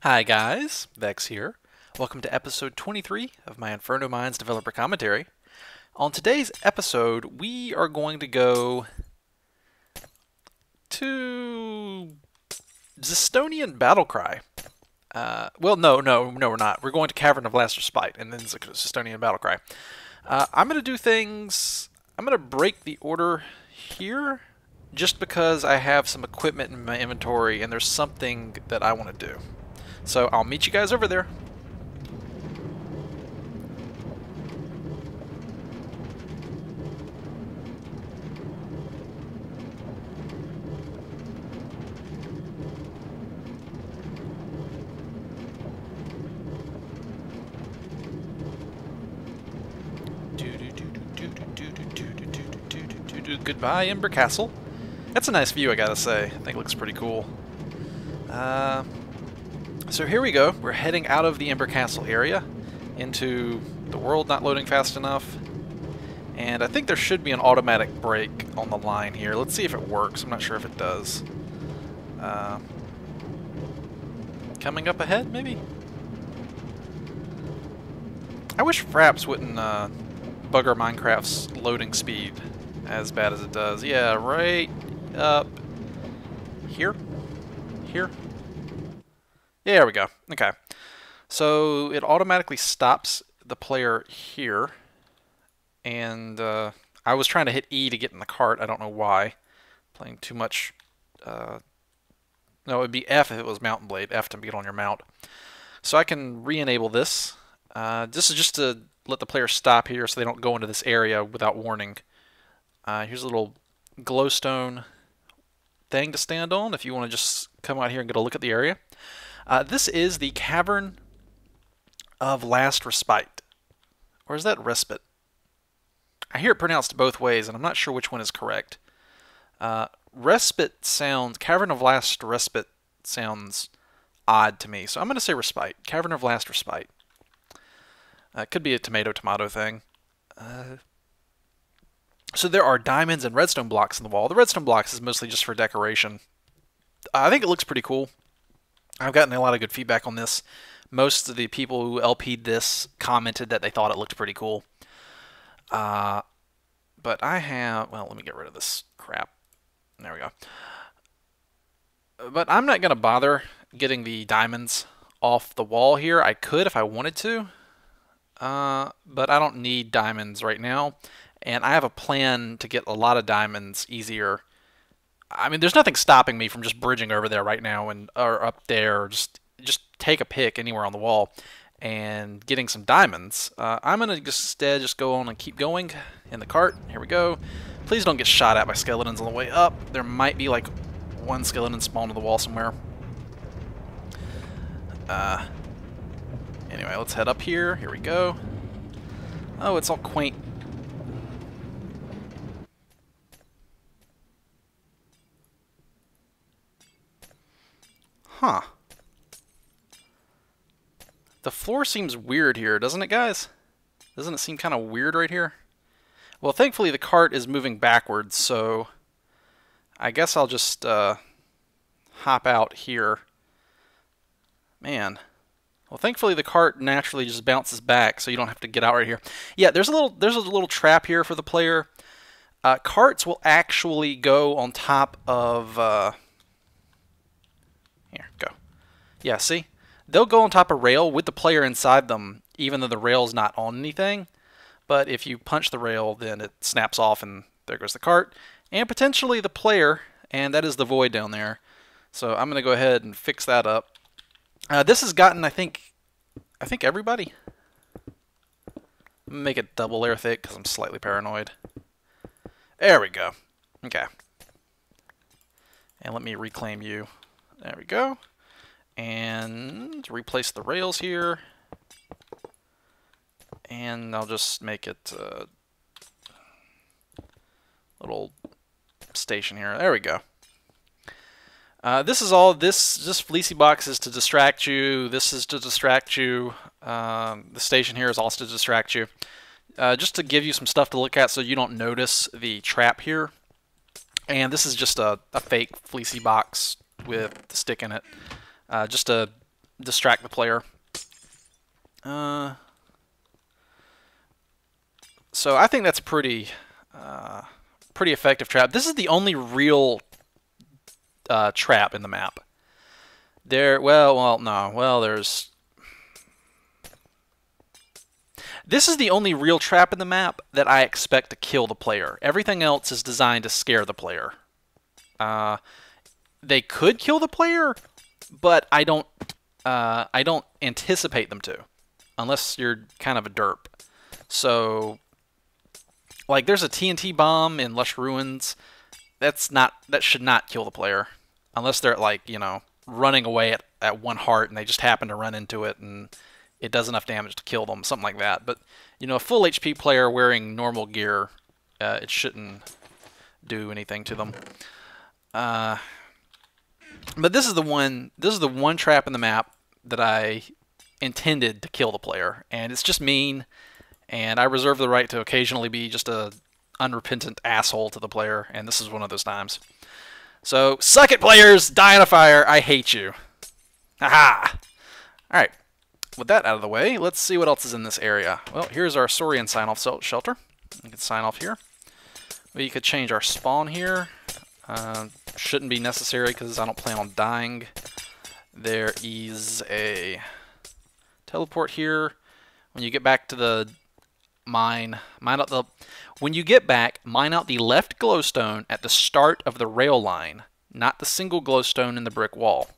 Hi guys, Vex here. Welcome to episode 23 of my Inferno Mines developer commentary. On today's episode, we are going to go to Zestonian Battlecry. No, we're not. We're going to Cavern of Last Respite, and then Zestonian Battlecry. I'm going to do things... I'm going to break the order here, just because I have some equipment in my inventory, and there's something that I want to do. So I'll meet you guys over there. Goodbye, Ember Castle. That's a nice view, I gotta say. I think it looks pretty cool. So here we go. We're heading out of the Ember Castle area into the world not loading fast enough. And I think there should be an automatic brake on the line here. Let's see if it works. I'm not sure if it does. Coming up ahead, maybe? I wish Fraps wouldn't bugger Minecraft's loading speed as bad as it does. Yeah, right up here? Here? Yeah, there we go. Okay. So it automatically stops the player here. And I was trying to hit E to get in the cart. I don't know why. Playing too much. No, it would be F if it was Mountain Blade. F to get on your mount. So I can re-enable this. This is just to let the player stop here so they don't go into this area without warning. Here's a little glowstone thing to stand on if you want to just come out here and get a look at the area. This is the Cavern of Last Respite. Or is that Respite? I hear it pronounced both ways, and I'm not sure which one is correct. Respite sounds... Cavern of Last Respite sounds odd to me, so I'm going to say Respite. Cavern of Last Respite. It could be a tomato-tomato thing. So there are diamonds and redstone blocks in the wall. The redstone blocks is mostly just for decoration. I think it looks pretty cool. I've gotten a lot of good feedback on this. Most of the people who LP'd this commented that they thought it looked pretty cool. But I have... Well, let me get rid of this crap. There we go. But I'm not going to bother getting the diamonds off the wall here. I could if I wanted to. But I don't need diamonds right now. And I have a plan to get a lot of diamonds easier. I mean, there's nothing stopping me from just bridging over there right now or up there, or just take a pick anywhere on the wall and getting some diamonds. I'm going to instead just go on and keep going in the cart. Here we go. Please don't get shot at by skeletons on the way up. There might be like one skeleton spawned on the wall somewhere. Anyway, let's head up here. Here we go. Oh, it's all quaint. Huh. The floor seems weird here, doesn't it, guys? Doesn't it seem kind of weird right here? Well, thankfully the cart is moving backwards, so I guess I'll just hop out here. Man. Well, thankfully the cart naturally just bounces back, so you don't have to get out right here. Yeah, there's a little trap here for the player. Carts will actually go on top of... Here, go. Yeah, see? They'll go on top of rail with the player inside them, even though the rail's not on anything. But if you punch the rail, then it snaps off, and there goes the cart. And potentially the player, and that is the void down there. So I'm going to go ahead and fix that up. This has gotten, I think everybody. Make it double layer thick, because I'm slightly paranoid. There we go. Okay. And let me reclaim you. There we go. And replace the rails here. And I'll just make it a little station here. There we go. This fleecy box is to distract you. This is to distract you. The station here is also to distract you. Just to give you some stuff to look at so you don't notice the trap here. And this is just a fake fleecy box with the stick in it. Just to distract the player. So I think that's pretty effective trap. This is the only real trap in the map. This is the only real trap in the map that I expect to kill the player. Everything else is designed to scare the player. They could kill the player, but I don't anticipate them to, unless you're kind of a derp. So, like, there's a TNT bomb in Lush Ruins. That should not kill the player, unless they're, like, you know, running away at 1 heart and they just happen to run into it and it does enough damage to kill them, something like that. But, you know, a full HP player wearing normal gear, it shouldn't do anything to them. But this is the one trap in the map that I intended to kill the player, and it's just mean, and I reserve the right to occasionally be just a unrepentant asshole to the player, and this is one of those times. So, suck it, players! Die in a fire! I hate you. Haha! Alright, with that out of the way, let's see what else is in this area. Well, here's our Saurian sign-off shelter. We can sign off here. We could change our spawn here. Shouldn't be necessary because I don't plan on dying. There is a teleport here. When you get back to the mine out the... When you get back, mine out the left glowstone at the start of the rail line, not the single glowstone in the brick wall.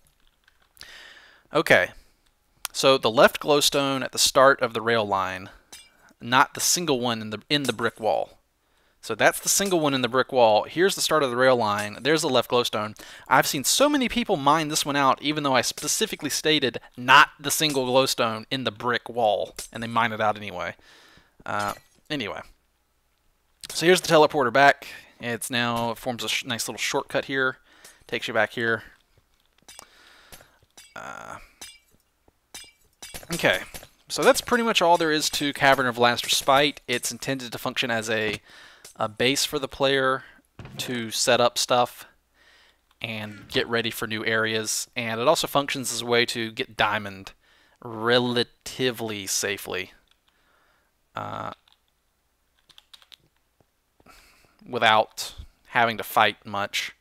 Okay, so the left glowstone at the start of the rail line, not the single one in the brick wall. So that's the single one in the brick wall. Here's the start of the rail line. There's the left glowstone. I've seen so many people mine this one out, even though I specifically stated not the single glowstone in the brick wall, and they mine it out anyway. Anyway, so here's the teleporter back. It forms a nice little shortcut here. Takes you back here. Okay, so that's pretty much all there is to Cavern of Last Respite. It's intended to function as a base for the player to set up stuff and get ready for new areas, and it also functions as a way to get diamond relatively safely without having to fight much.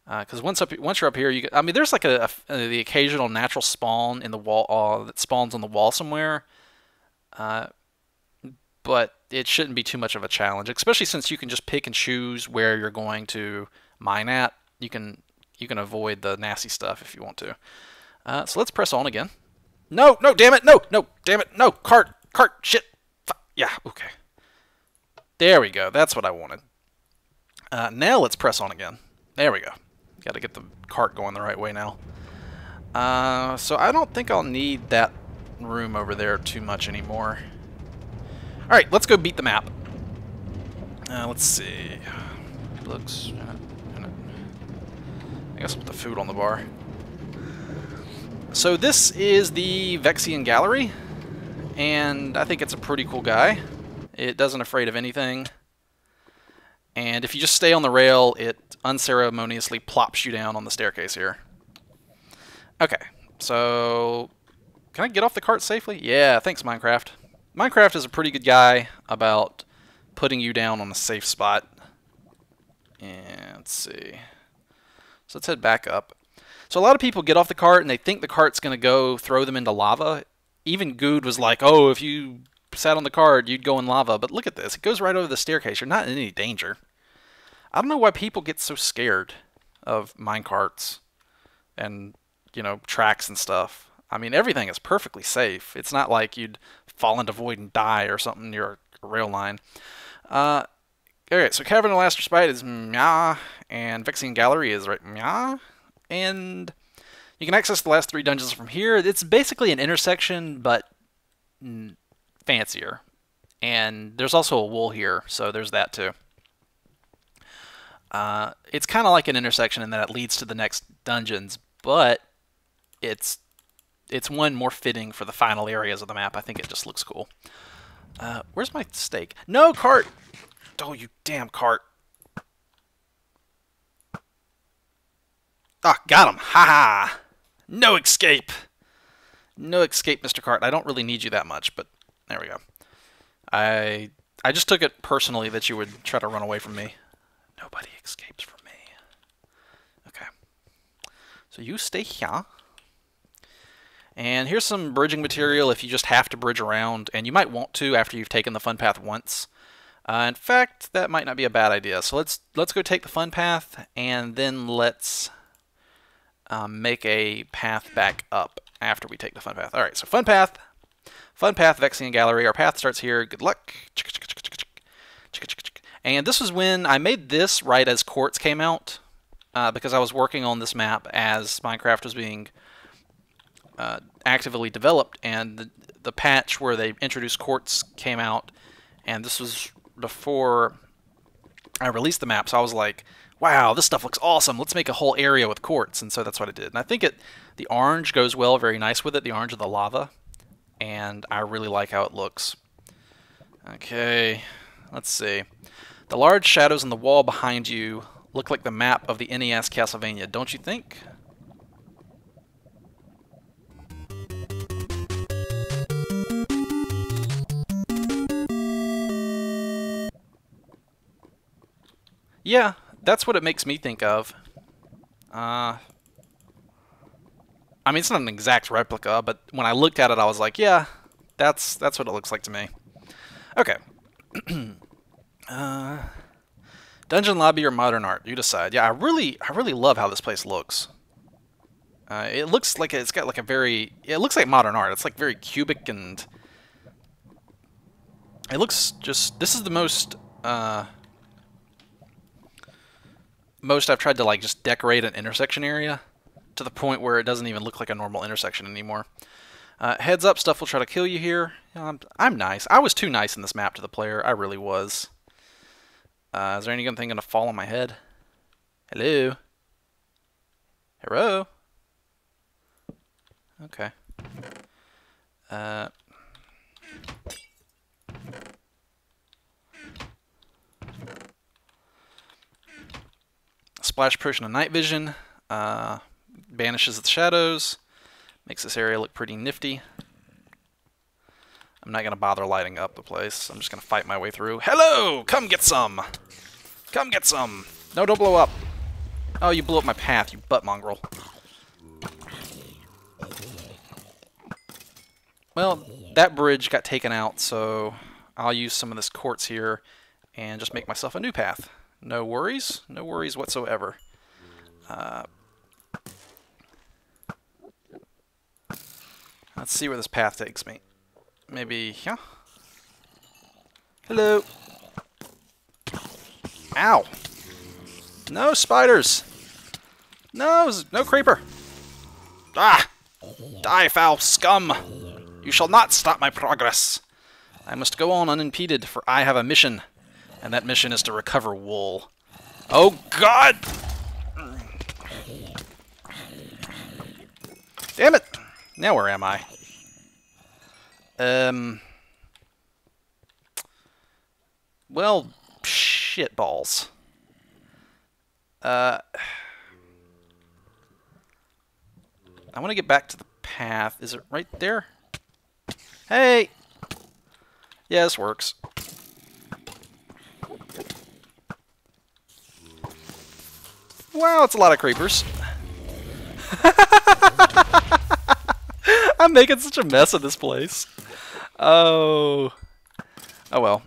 Because once you're up here, I mean, there's like the occasional natural spawn in the wall that spawns on the wall somewhere, but it shouldn't be too much of a challenge, especially since you can just pick and choose where you're going to mine at. You can avoid the nasty stuff if you want to. So let's press on again. No, damn it, no, damn it, no, cart, shit. Yeah, okay. There we go. That's what I wanted. Now let's press on again. There we go. Got to get the cart going the right way now. So I don't think I'll need that room over there too much anymore. Alright, let's go beat the map. Let's see. Looks... I guess I'll put the food on the bar. So this is the Vexian Gallery, and I think it's a pretty cool guy. It doesn't afraid of anything. And if you just stay on the rail, it unceremoniously plops you down on the staircase here. Okay, so... Can I get off the cart safely? Yeah, thanks, Minecraft. Minecraft is a pretty good guy about putting you down on a safe spot. And let's see. So let's head back up. So a lot of people get off the cart and they think the cart's going to go throw them into lava. Even Good was like, oh, if you sat on the cart, you'd go in lava. But look at this. It goes right over the staircase. You're not in any danger. I don't know why people get so scared of minecarts and, you know, tracks and stuff. I mean, everything is perfectly safe. It's not like you'd fall into void and die or something near a rail line. Alright, so Cavern of Last Respite is Mya, and Vexian Gallery is right Mya, and you can access the last 3 dungeons from here. It's basically an intersection, but fancier. And there's also a wool here, so there's that too. It's kind of like an intersection in that it leads to the next dungeons, but it's one more fitting for the final areas of the map. I think it just looks cool. Where's my steak? No, cart! Oh, you damn cart. Ah, got him. Ha ha! No escape! No escape, Mr. Cart. I don't really need you that much, but there we go. I just took it personally that you would try to run away from me. Nobody escapes from me. Okay. So you stay here. And here's some bridging material if you just have to bridge around, and you might want to after you've taken the fun path once. In fact, that might not be a bad idea. So let's go take the fun path, and then let's make a path back up after we take the fun path. All right, so fun path, Vexian Gallery. Our path starts here. Good luck. And this was when I made this right as Quartz came out, because I was working on this map as Minecraft was being actively developed, and the patch where they introduced Quartz came out, and this was before I released the map, so I was like, wow, this stuff looks awesome, let's make a whole area with Quartz, and so that's what I did. And I think the orange goes well, very nice with it, the orange of the lava, and I really like how it looks. Okay, let's see. The large shadows on the wall behind you look like the map of the NES Castlevania, don't you think? Yeah, that's what it makes me think of. I mean, it's not an exact replica, but when I looked at it, I was like, yeah, that's what it looks like to me. Okay. Dungeon lobby or modern art, you decide. Yeah, I really love how this place looks. It looks like it's got like a very, it looks like modern art. It's like very cubic, and it looks just, this is the most I've tried to like just decorate an intersection area to the point where it doesn't even look like a normal intersection anymore. Heads up, stuff will try to kill you here. I'm nice. I was too nice in this map to the player. I really was. Is there anything going to fall on my head? Hello? Hello? Okay. Splash Potion of Night Vision. Banishes the shadows. Makes this area look pretty nifty. I'm not going to bother lighting up the place. I'm just going to fight my way through. Hello! Come get some! Come get some! No, don't blow up. Oh, you blew up my path, you butt mongrel. Well, that bridge got taken out, so I'll use some of this quartz here and just make myself a new path. No worries. No worries whatsoever. Let's see where this path takes me. Maybe here? Hello! Ow! No spiders! No, no creeper! Ah! Die, foul scum! You shall not stop my progress! I must go on unimpeded, for I have a mission, and that mission is to recover wool. Oh God! Damn it! Now where am I? Well, shit balls. I want to get back to the path. Is it right there? Hey! Yeah, this works. Wow, it's a lot of creepers. I'm making such a mess of this place. Oh. Oh well.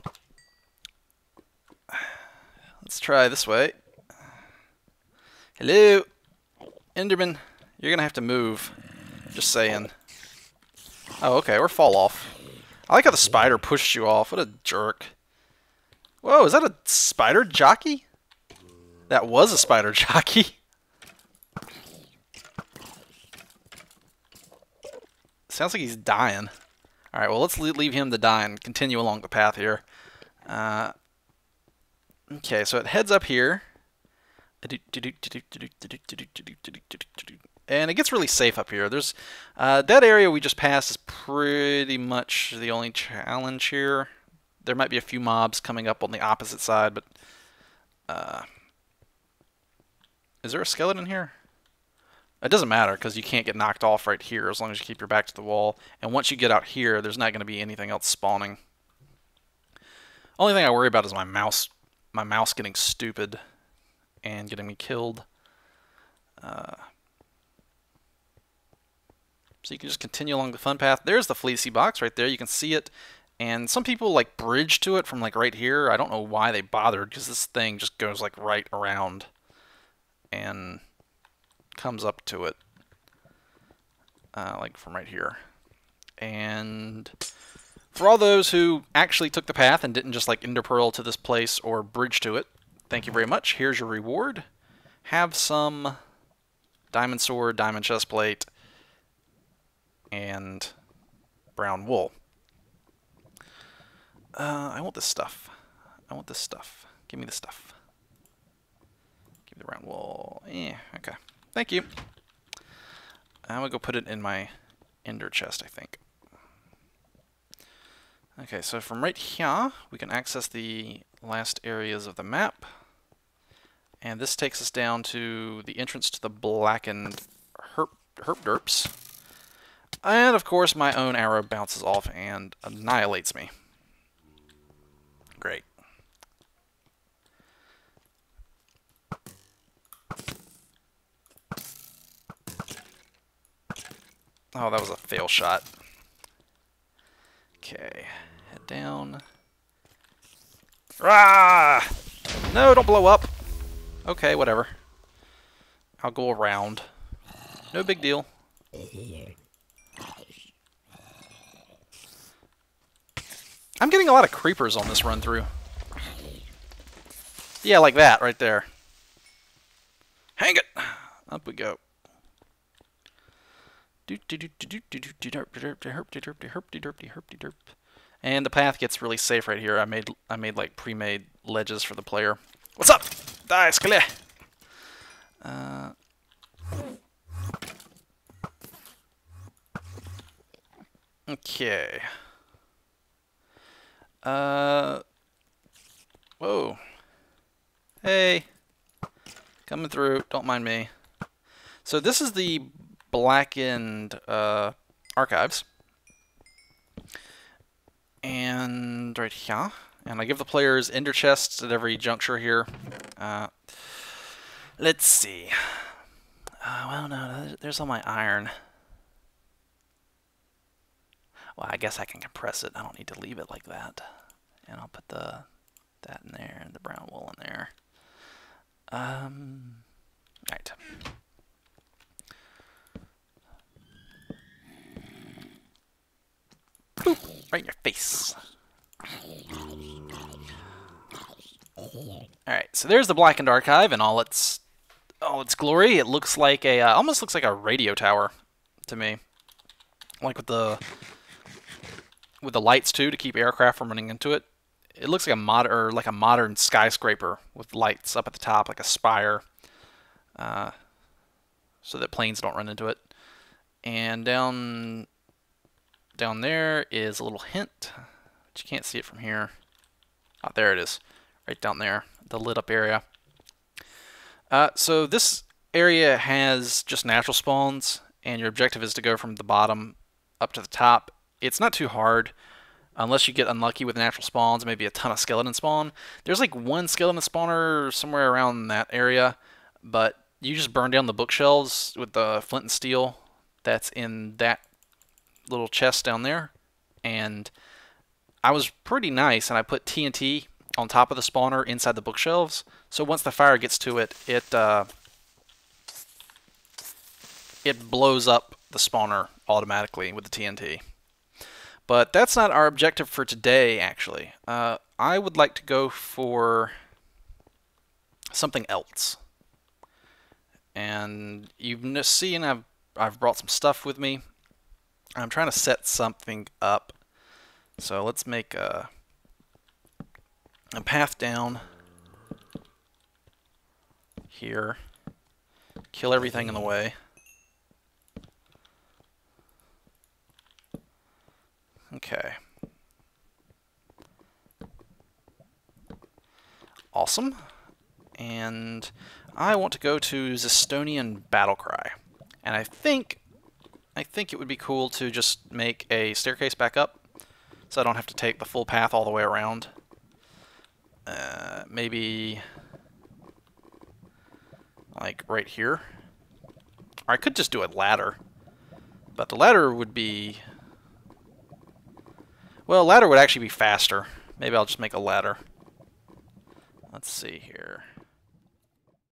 Let's try this way. Hello? Enderman, you're gonna have to move. Just saying. Oh, okay, or fall off. I like how the spider pushed you off. What a jerk. Whoa, is that a spider jockey? That was a spider jockey. Sounds like he's dying. Alright, well, let's leave him to die and continue along the path here. Okay, so it heads up here. And it gets really safe up here. There's that area we just passed is pretty much the only challenge here. There might be a few mobs coming up on the opposite side, but is there a skeleton here? It doesn't matter because you can't get knocked off right here as long as you keep your back to the wall. And once you get out here, there's not going to be anything else spawning. Only thing I worry about is my mouse getting stupid and getting me killed. So you can just continue along the fun path. There's the Fleecy box right there. You can see it. And some people like bridge to it from like right here. I don't know why they bothered because this thing just goes like right around and comes up to it. Like from right here. And for all those who actually took the path and didn't just like ender pearl to this place or bridge to it, thank you very much. Here's your reward. Have some diamond sword, diamond chest plate, and brown wool. I want this stuff. I want this stuff. Give me the stuff. Give me the brown wool. Okay. Thank you. I'm gonna go put it in my ender chest, I think. Okay, so from right here, we can access the last areas of the map. And this takes us down to the entrance to the blackened herp derps. And of course, my own arrow bounces off and annihilates me. Great. Oh, that was a fail shot. Okay, head down. Rah! No, don't blow up. Okay, whatever. I'll go around. No big deal. I'm getting a lot of creepers on this run through. Yeah, like that right there. Hang it! Up we go. And the path gets really safe right here. I made like pre-made ledges for the player. What's up? Die, Skelly! Okay. Whoa. Hey. Coming through. Don't mind me. So this is the blackened archives. And right here. And I give the players ender chests at every juncture here. Let's see. Well, no, there's all my iron. Well, I guess I can compress it. I don't need to leave it like that. And I'll put that in there and the brown wool in there. Right. Boop, right in your face. Alright, so there's the blackened archive in all its glory. It looks like a almost looks like a radio tower to me. Like with the lights too to keep aircraft from running into it. It looks like a modern skyscraper with lights up at the top, like a spire, so that planes don't run into it. And down there is a little hint, but you can't see it from here. Oh, there it is, right down there, the lit up area. So this area has just natural spawns, and your objective is to go from the bottom up to the top. It's not too hard, unless you get unlucky with natural spawns, maybe a ton of skeleton spawn. There's like one skeleton spawner somewhere around that area, but you just burn down the bookshelves with the flint and steel that's in that little chest down there. And I was pretty nice, and I put TNT on top of the spawner inside the bookshelves, so once the fire gets to it, it blows up the spawner automatically with the TNT. But that's not our objective for today, actually. I would like to go for something else. And you've seen I've brought some stuff with me. I'm trying to set something up. So let's make a path down here. Kill everything in the way. Okay. Awesome. And I want to go to Zestonian Battlecry. And I think it would be cool to just make a staircase back up, so I don't have to take the full path all the way around. Maybe like right here. Or I could just do a ladder. But the ladder would be... Well, a ladder would actually be faster. Maybe I'll just make a ladder. Let's see here.